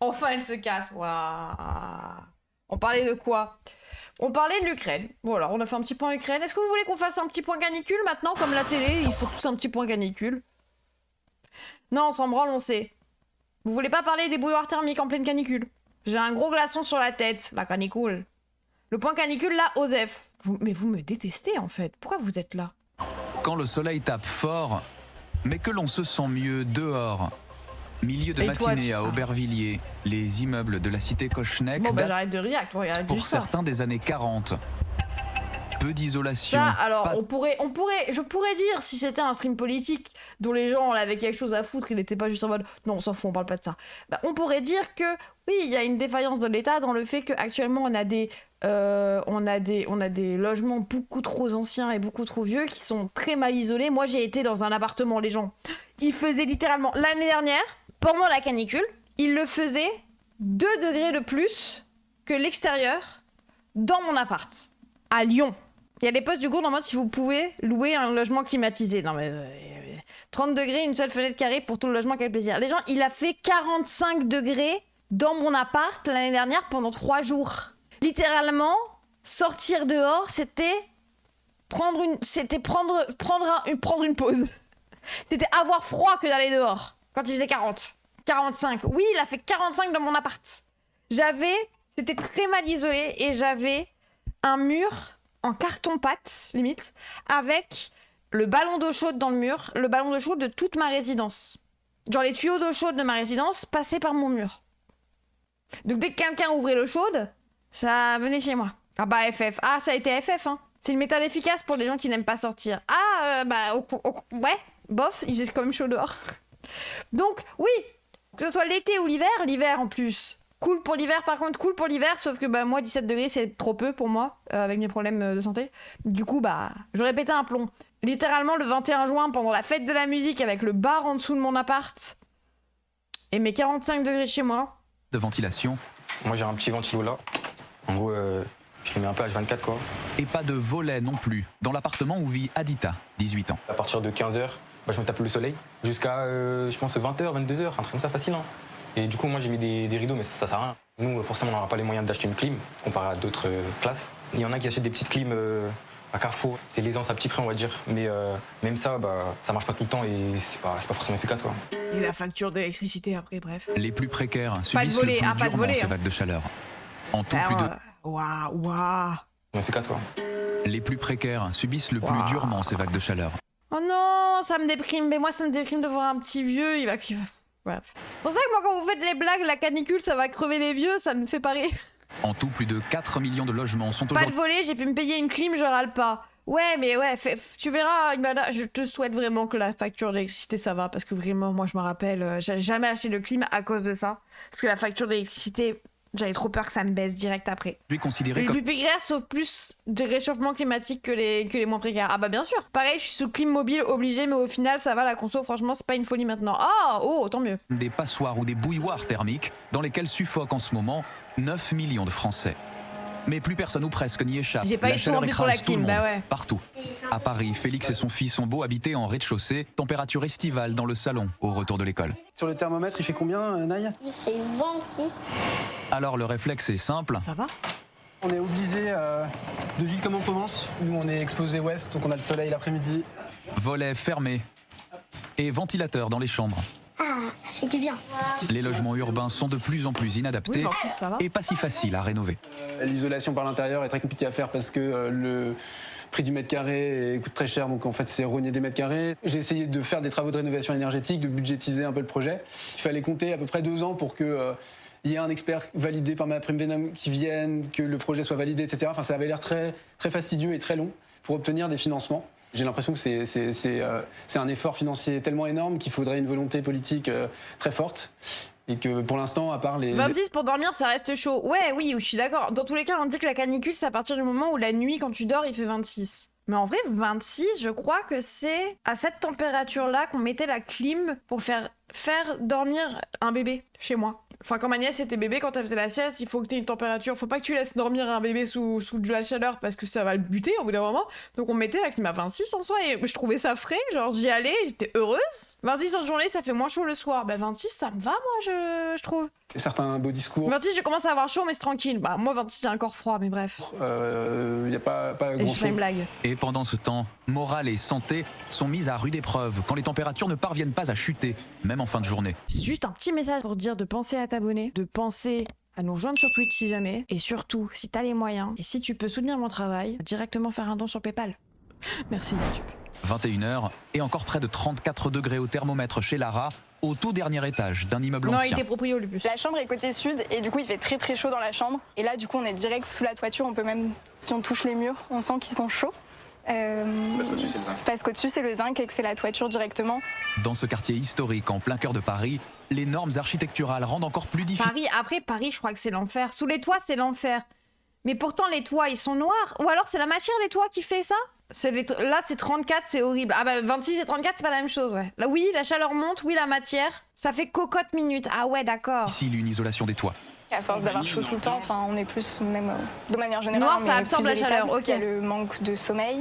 Enfin, elle se casse. Waouh. On parlait de quoi? On parlait de l'Ukraine. Voilà, on a fait un petit point Ukraine. Est-ce que vous voulez qu'on fasse un petit point canicule maintenant? Comme la télé, il faut tous un petit point canicule. Non, on s'en branle, on sait. Vous voulez pas parler des bouilloires thermiques en pleine canicule? J'ai un gros glaçon sur la tête, la canicule. Le point canicule, là, Osef. Mais vous me détestez, en fait. Pourquoi vous êtes là? Quand le soleil tape fort, mais que l'on se sent mieux dehors. Milieu de matinée à Aubervilliers, les immeubles de la cité Kochenek bon, bah j'arrête de rire, toi, regarde pour certains des années 40. Peu d'isolation. Ça, alors, je pourrais dire, si c'était un stream politique dont les gens avaient quelque chose à foutre, il n'était pas juste en mode non, on s'en fout, on parle pas de ça. Bah, on pourrait dire que oui, il y a une défaillance de l'État dans le fait qu'actuellement on a des logements beaucoup trop anciens et beaucoup trop vieux qui sont très mal isolés. Moi, j'ai été dans un appartement, les gens. Il faisait littéralement l'année dernière, pendant la canicule, il le faisait 2 degrés de plus que l'extérieur dans mon appart, à Lyon. Il y a des posts du Gourde en mode si vous pouvez louer un logement climatisé. Non mais 30 degrés, une seule fenêtre carrée pour tout le logement, quel plaisir. Les gens, il a fait 45 degrés dans mon appart l'année dernière pendant 3 jours. Littéralement, sortir dehors, c'était prendre une pause. C'était avoir froid que d'aller dehors quand il faisait 40. 45. Oui, il a fait 45 dans mon appart. C'était très mal isolé et j'avais un mur en carton-pâte, limite, avec le ballon d'eau chaude dans le mur, le ballon d'eau chaude de toute ma résidence. Genre les tuyaux d'eau chaude de ma résidence passaient par mon mur. Donc dès que quelqu'un ouvrait l'eau chaude, ça venait chez moi. Ah bah FF. Ah, ça a été FF, hein. C'est une méthode efficace pour les gens qui n'aiment pas sortir. Ah, ouais, bof, il faisait quand même chaud dehors. Donc, oui, que ce soit l'été ou l'hiver en plus. Cool pour l'hiver, par contre, cool pour l'hiver, sauf que bah, moi, 17 degrés, c'est trop peu pour moi, avec mes problèmes de santé. Du coup, bah, j'aurais pété un plomb. Littéralement, le 21 juin, pendant la fête de la musique, avec le bar en dessous de mon appart, et mes 45 degrés chez moi. De ventilation. Moi, j'ai un petit ventilo là. En gros, je le mets un peu H24, quoi. Et pas de volet non plus, dans l'appartement où vit Adita, 18 ans. À partir de 15h, bah, je me tape le soleil, jusqu'à, je pense, 20h, 22h, un truc comme ça, facile, hein. Et du coup, moi, j'ai mis des rideaux, mais ça sert à rien. Nous, forcément, on n'aura pas les moyens d'acheter une clim, comparé à d'autres classes. Il y en a qui achètent des petites clims à Carrefour. C'est l'aisance à petit prix, on va dire. Mais même ça, bah, ça marche pas tout le temps et c'est pas forcément efficace, quoi. Et la facture d'électricité après, bref. Les plus précaires subissent le plus durement ces vagues de chaleur. En tout, plus de... Waouh. Efficace, quoi. Les plus précaires subissent le plus durement ces vagues de chaleur. Oh non, ça me déprime. Mais moi, ça me déprime de voir un petit vieux. Il va... Voilà. C'est pour ça que moi, quand vous faites les blagues, la canicule, ça va crever les vieux, ça me fait pas rire. En tout, plus de 4 millions de logements sont aujourd'hui... Pas de volet, j'ai pu me payer une clim, je râle pas. Ouais, mais ouais, tu verras, Imada, je te souhaite vraiment que la facture d'électricité, ça va. Parce que vraiment, moi, je me rappelle, j'ai jamais acheté de clim à cause de ça. Parce que la facture d'électricité... J'avais trop peur que ça me baisse direct après. Lui considéré les comme... plus précaires sauf plus de réchauffement climatique que les moins précaires. Ah bah bien sûr. Pareil, je suis sous clim mobile obligé, mais au final, ça va, la conso, franchement, c'est pas une folie maintenant. Ah, oh, tant mieux. Des passoires ou des bouilloires thermiques dans lesquelles suffoquent en ce moment 9 millions de Français. Mais plus personne ou presque n'y échappe. J'ai pas la eu chaleur chaud pour la écrase tout le clim, monde, bah ouais. partout. À Paris, Félix et son fils ont beau habiter en rez-de-chaussée, température estivale dans le salon au retour de l'école. Sur le thermomètre, il fait combien, Naï? Il fait 26. Alors le réflexe est simple. Ça va? On est obligé de vivre comme en Provence. Nous, on est exposé ouest, donc on a le soleil l'après-midi. Volets fermés et ventilateurs dans les chambres. Ah, ça fait du bien. Les logements urbains sont de plus en plus inadaptés et pas si faciles à rénover. L'isolation par l'intérieur est très compliquée à faire parce que le prix du mètre carré coûte très cher, donc en fait c'est rogner des mètres carrés. J'ai essayé de faire des travaux de rénovation énergétique, de budgétiser un peu le projet. Il fallait compter à peu près 2 ans pour que il y ait un expert validé par MaPrimeRénov' qui vienne, que le projet soit validé, etc. Enfin, ça avait l'air très, très fastidieux et très long pour obtenir des financements. J'ai l'impression que c'est un effort financier tellement énorme qu'il faudrait une volonté politique très forte. Et que pour l'instant, à part les... 26 pour dormir, ça reste chaud. Ouais, oui, je suis d'accord. Dans tous les cas, on dit que la canicule, c'est à partir du moment où la nuit, quand tu dors, il fait 26. Mais en vrai, 26, je crois que c'est à cette température-là qu'on mettait la clim pour faire dormir un bébé chez moi. Enfin, quand ma nièce était bébé, quand elle faisait la sieste, il faut que tu aies une température. Faut pas que tu laisses dormir un bébé sous de la chaleur parce que ça va le buter au bout d'un moment. Donc on mettait la clim à 26 en soi et je trouvais ça frais. Genre j'y allais, j'étais heureuse. 26 en journée, ça fait moins chaud le soir. Bah 26, ça me va, moi, je trouve. Certains beaux discours. 26, je commence à avoir chaud, mais c'est tranquille. Bah moi, 26, j'ai un corps froid, mais bref. Y a pas Et grand je fais une chose. blague. Et pendant ce temps, morale et santé sont mises à rude épreuve quand les températures ne parviennent pas à chuter, même en fin de journée. Juste un petit message pour dire de penser à t'abonner, de penser à nous rejoindre sur Twitch si jamais, et surtout, si t'as les moyens, et si tu peux soutenir mon travail, directement faire un don sur PayPal. Merci YouTube. 21h et encore près de 34 degrés au thermomètre chez Lara, au tout dernier étage d'un immeuble Non, il ancien. était proprio le plus. La chambre est côté sud et du coup il fait très très chaud dans la chambre. Et là du coup on est direct sous la toiture, on peut même, si on touche les murs, on sent qu'ils sont chauds. Parce qu'au-dessus, c'est le zinc. Parce qu'au-dessus c'est le zinc et que c'est la toiture directement. Dans ce quartier historique en plein cœur de Paris, les normes architecturales rendent encore plus difficile. Paris, je crois que c'est l'enfer. Sous les toits, c'est l'enfer. Mais pourtant, les toits, ils sont noirs. Ou alors, c'est la matière des toits qui fait ça. Là, c'est 34, c'est horrible. Ah bah, 26 et 34, c'est pas la même chose, ouais. Là, oui, la chaleur monte, oui, la matière. Ça fait cocotte minute. Ah ouais, d'accord. Une isolation des toits. Et à force d'avoir chaud tout le temps, enfin on est plus même de manière générale. Noir, mais ça absorbe plus la chaleur, irritable. ok. Il y a le manque de sommeil.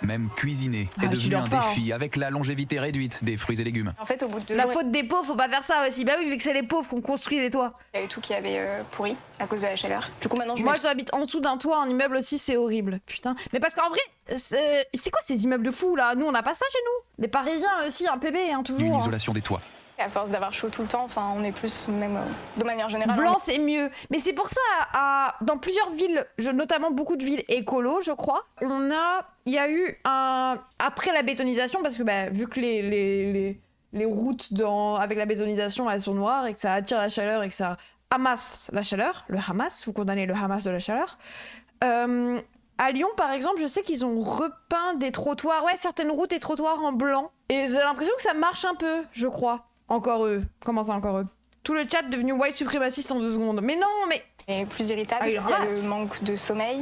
Même cuisiner est Ah, tu devenu dors un pas, défi avec la longévité réduite des fruits et légumes. En fait au bout de 2 La jours, faute des pauvres, faut pas faire ça aussi. Bah oui, vu que c'est les pauvres qu'on construit les toits. il y a eu tout qui avait pourri à cause de la chaleur. Du coup maintenant je Moi, mets j'habite en dessous d'un toit, en immeuble aussi, c'est horrible. Putain. Mais parce qu'en vrai, c'est quoi ces immeubles de fous là? Nous, on n'a pas ça chez nous. Les Parisiens aussi, un PB, hein, toujours. Une hein. isolation des toits. à force d'avoir chaud tout le temps, enfin on est plus même de manière générale. Blanc, c'est mieux. Mais c'est pour ça, dans plusieurs villes, notamment beaucoup de villes écolo, je crois, il y a eu après la bétonisation, parce que bah, vu que les routes avec la bétonisation, elles sont noires et que ça attire la chaleur et que ça amasse la chaleur, le Hamas, vous condamnez le Hamas de la chaleur. À Lyon, par exemple, je sais qu'ils ont repeint des trottoirs, certaines routes et trottoirs en blanc. Et j'ai l'impression que ça marche un peu, je crois. Encore eux. Comment ça, encore eux? Tout le chat devenu white suprémaciste en 2 secondes. Mais non, mais... Et plus irritable, Ah, il y a ramasse. le manque de sommeil.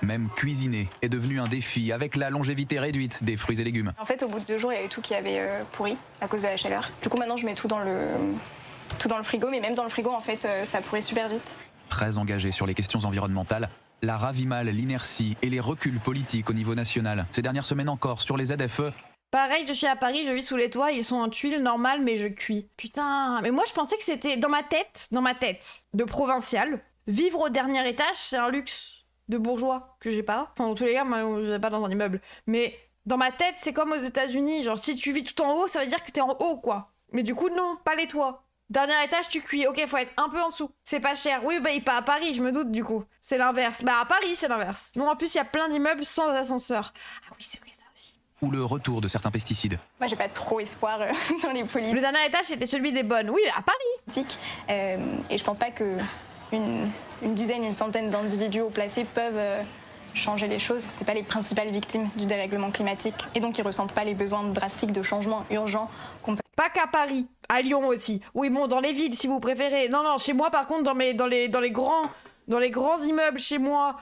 Même cuisiner est devenu un défi avec la longévité réduite des fruits et légumes. En fait, au bout de 2 jours, il y a eu tout qui avait pourri à cause de la chaleur. Du coup, maintenant, je mets tout dans le frigo, mais même dans le frigo, en fait, ça pourrit super vite. Très engagée sur les questions environnementales, Lara vit mal l'inertie et les reculs politiques au niveau national. Ces dernières semaines encore, sur les ZFE, Pareil, je suis à Paris, je vis sous les toits, ils sont en tuiles normales, mais je cuis. Putain, mais moi je pensais que c'était dans ma tête, de provincial. Vivre au dernier étage, c'est un luxe de bourgeois que j'ai pas. Enfin, dans tous les cas, moi, je vais pas dans un immeuble. Mais dans ma tête, c'est comme aux États-Unis. Genre, si tu vis tout en haut, ça veut dire que t'es en haut, quoi. Mais du coup, non, pas les toits. Dernier étage, tu cuis. Ok, faut être un peu en dessous. C'est pas cher. Oui, bah, pas à Paris, je me doute, du coup. C'est l'inverse. Bah, à Paris, c'est l'inverse. Non, en plus, il y a plein d'immeubles sans ascenseur. Ah oui, c'est vrai, ça aussi. ou le retour de certains pesticides. Moi, j'ai pas trop espoir dans les politiques. Le dernier étage, c'était celui des bonnes. Oui, à Paris. Et je pense pas que une dizaine, une centaine d'individus haut placés peuvent changer les choses. C'est pas les principales victimes du dérèglement climatique. Et donc, ils ressentent pas les besoins drastiques de changement urgent qu'on peut. Pas qu'à Paris, à Lyon aussi. Oui, bon, dans les villes, si vous préférez. Non, chez moi, par contre, dans les grands immeubles chez moi,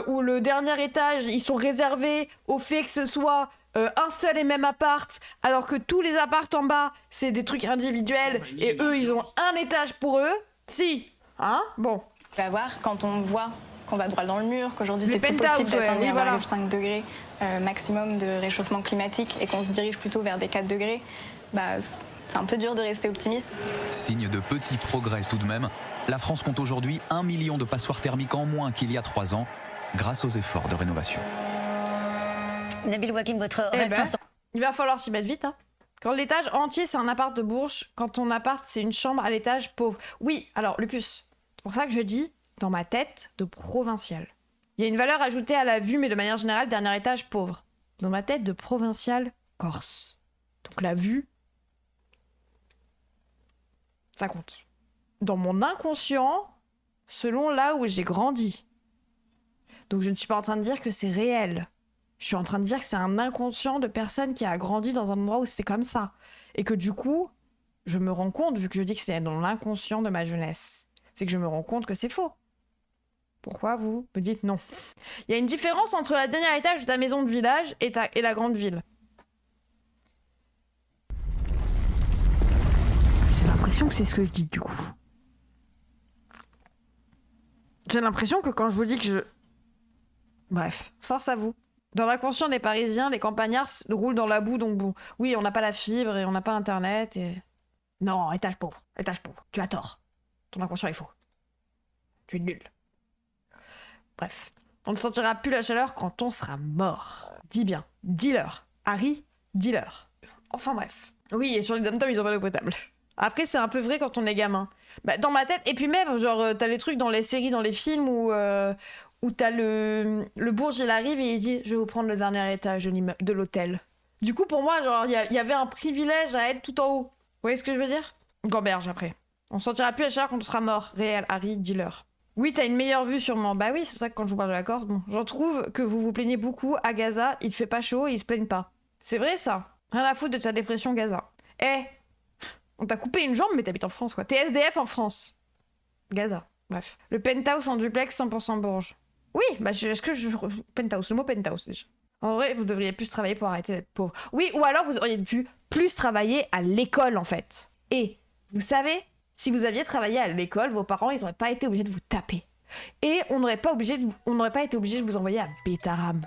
où le dernier étage, ils sont réservés au fait que ce soit un seul et même appart, alors que tous les apparts en bas, c'est des trucs individuels, et eux, ils ont un étage pour eux. Si, hein, bon. On va voir quand on voit qu'on va droit dans le mur, qu'aujourd'hui Les c'est plus penthouses, possible d'atteindre oui, les voilà. 1,5 degrés maximum de réchauffement climatique et qu'on se dirige plutôt vers des 4 degrés, bah, c'est un peu dur de rester optimiste. Signe de petits progrès tout de même, la France compte aujourd'hui 1 million de passoires thermiques en moins qu'il y a 3 ans, grâce aux efforts de rénovation. Nabil Wakim, votre réaction? Il va falloir s'y mettre vite, hein. Quand l'étage entier, c'est un appart de Bourges, quand ton appart, c'est une chambre à l'étage pauvre. Oui, alors, Lupus, c'est pour ça que je dis, dans ma tête, de provincial. Il y a une valeur ajoutée à la vue, mais de manière générale, dernier étage pauvre. Dans ma tête, de provincial corse. Donc la vue, ça compte. Dans mon inconscient, selon là où j'ai grandi. Donc je ne suis pas en train de dire que c'est réel. Je suis en train de dire que c'est un inconscient de personne qui a grandi dans un endroit où c'était comme ça. Et que du coup, je me rends compte, vu que je dis que c'est dans l'inconscient de ma jeunesse, c'est que je me rends compte que c'est faux. Pourquoi vous me dites non? Il y a une différence entre la dernière étage de ta maison de village et la grande ville. J'ai l'impression que c'est ce que je dis du coup. J'ai l'impression que quand je vous dis que je... Bref, force à vous. Dans l'inconscient des Parisiens, les campagnards roulent dans la boue, donc bon. Oui, on n'a pas la fibre et on n'a pas Internet et... Non, étage pauvre. Tu as tort. Ton inconscient est faux. Tu es nul. Bref. On ne sentira plus la chaleur quand on sera mort. Dis bien. Dis-leur. Harry, dis-leur. Enfin bref. Oui, et sur les dom-toms, ils ont pas d'eau potable. Après, c'est un peu vrai quand on est gamin. Bah, dans ma tête, et puis même, genre, t'as les trucs dans les séries, dans les films où t'as le bourge, il arrive et il dit « Je vais vous prendre le dernier étage de l'hôtel. » Du coup, pour moi, genre, il y avait un privilège à être tout en haut. Vous voyez ce que je veux dire? Gamberge, après. On sentira plus la chaleur quand on sera mort. Réel, Harry, dis-leur. Oui, t'as une meilleure vue sûrement. Bah oui, c'est pour ça que quand je vous parle de la Corse, bon, j'en trouve que vous vous plaignez beaucoup. À Gaza, il fait pas chaud et ils se plaignent pas. C'est vrai, ça. Rien à foutre de ta dépression, Gaza. On t'a coupé une jambe, mais t'habites en France, quoi. T'es SDF en France. Gaza. Bref. Le penthouse en duplex 100% Bourges. Oui, bah penthouse, le mot penthouse, déjà. En vrai, vous devriez plus travailler pour arrêter d'être pauvre. Oui, ou alors vous auriez pu plus travailler à l'école, en fait. Et, vous savez, si vous aviez travaillé à l'école, vos parents, ils n'auraient pas été obligés de vous taper. Et on n'aurait pas été obligé de vous envoyer à Bétarame.